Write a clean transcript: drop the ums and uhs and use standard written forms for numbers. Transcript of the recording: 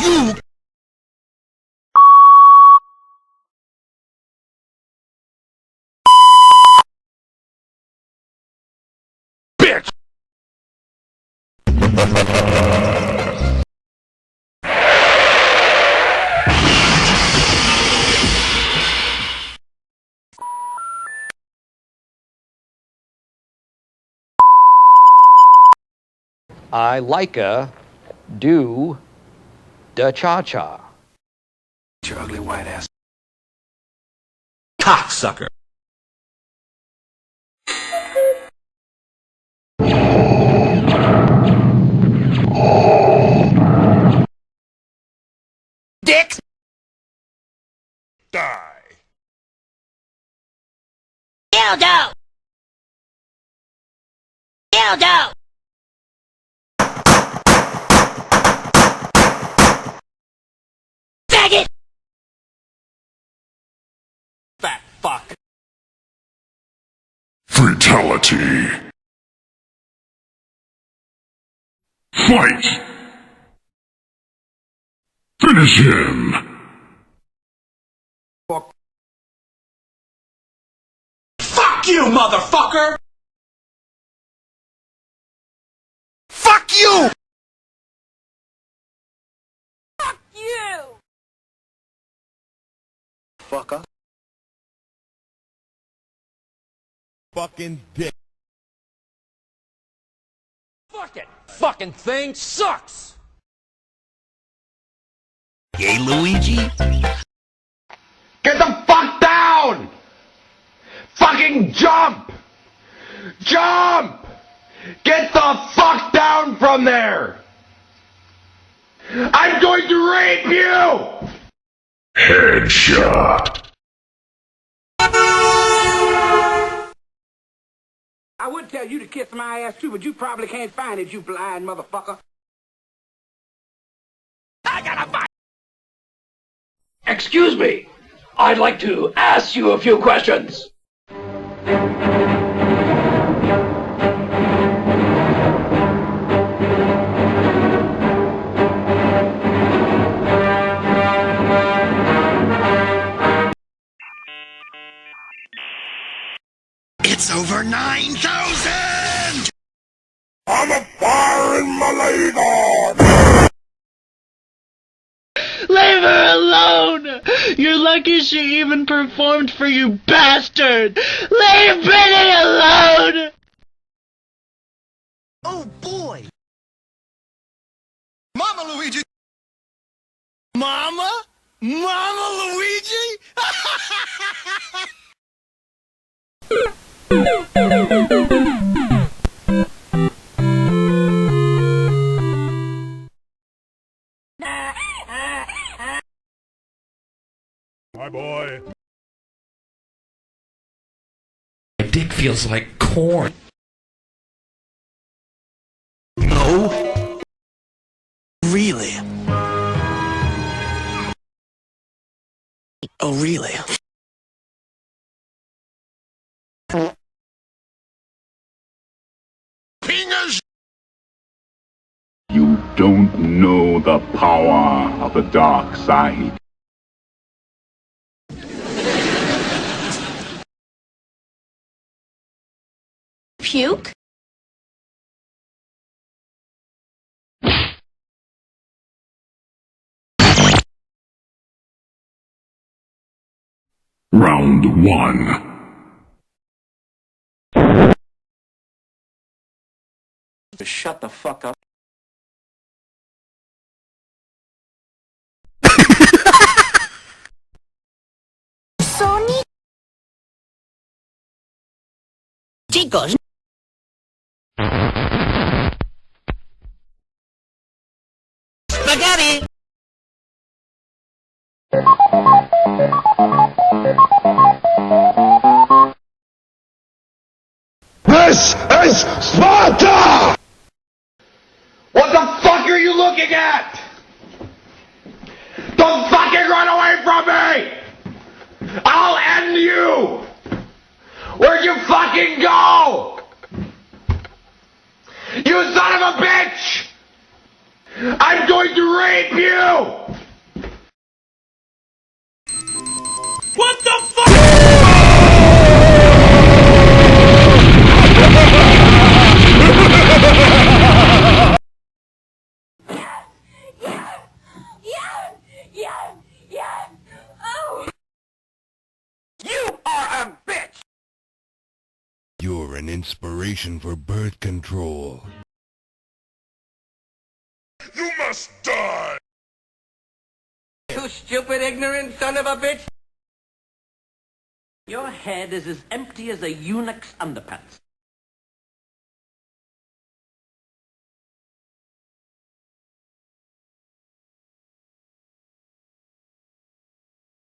You bitch! I like do da cha-cha. Your ugly white ass. Cocksucker. Dick! Die. Dildo! Dildo! Faggot! Fat fuck. Fatality. Fight! Finish him! Fuck you, motherfucker! Fuck you! You! Fucker. Fucking dick. Fuck it! Fucking thing sucks! Gay Luigi? Get the fuck down! Fucking jump! Jump! Get the fuck down from there! I'm going to rape you! Headshot. I would tell you to kiss my ass too, but you probably can't find it, you blind motherfucker. Excuse me, I'd like to ask you a few questions. It's over 9,000! I'm a firing my leg on! Leave her alone! You're lucky she even performed for you, bastard! Leave Brittany alone! Oh boy! Mama Luigi! Mama? Mama Luigi? My boy. My dick feels like corn. No. Really? Oh, really? Fingers! You don't know the power of the dark side. Puke? Round one. Shut the fuck up. Sony? Chicos. Spaghetti! This is Sparta! What the fuck are you looking at? Don't fucking run away from me! I'll end you! Where'd you fucking go? You son of a bitch! I'm going to rape you! What the fuck? Oh! You are a bitch! You're an inspiration for birth control. You must die! You stupid, ignorant son of a bitch! Your head is as empty as a eunuch's underpants.